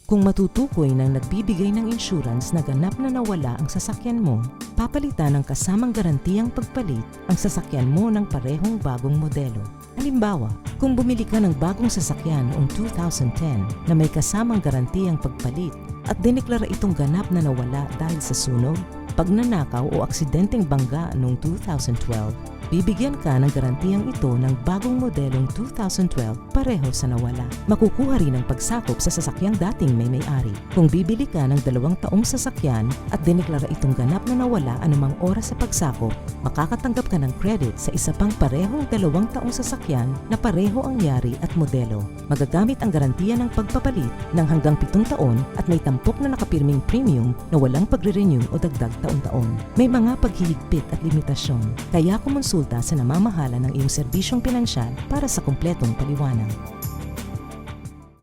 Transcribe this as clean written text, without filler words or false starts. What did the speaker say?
Kung matutukoy ng nagbibigay ng insurance na ganap na nawala ang sasakyan mo, papalitan ng kasamang garantiyang pagpalit ang sasakyan mo ng parehong bagong modelo. Halimbawa, kung bumili ka ng bagong sasakyan noong 2010 na may kasamang garantiyang pagpalit at dineklara itong ganap na nawala dahil sa sunog, pagnanakaw o aksidenteng bangga noong 2012, bibigyan ka ng garantiyang ito ng bagong modelong 2012 pareho sa nawala. Makukuha rin ang pagsakop sa sasakyang dating may-ari. Kung bibili ka ng 2 taong sasakyan at dineklara itong ganap na nawala anumang oras sa pagsakop, makakatanggap ka ng credit sa isa pang parehong 2 taong sasakyan na pareho ang yari at modelo. Magagamit ang garantiya ng pagpapalit ng hanggang 7 taon at may tampok na nakapirming premium na walang pagre-renew o dagdag taon-taon. May mga paghihigpit at limitasyon, kaya kumonsulta sa namamahala ng iyong serbisyong pinansyal para sa kumpletong paliwanag.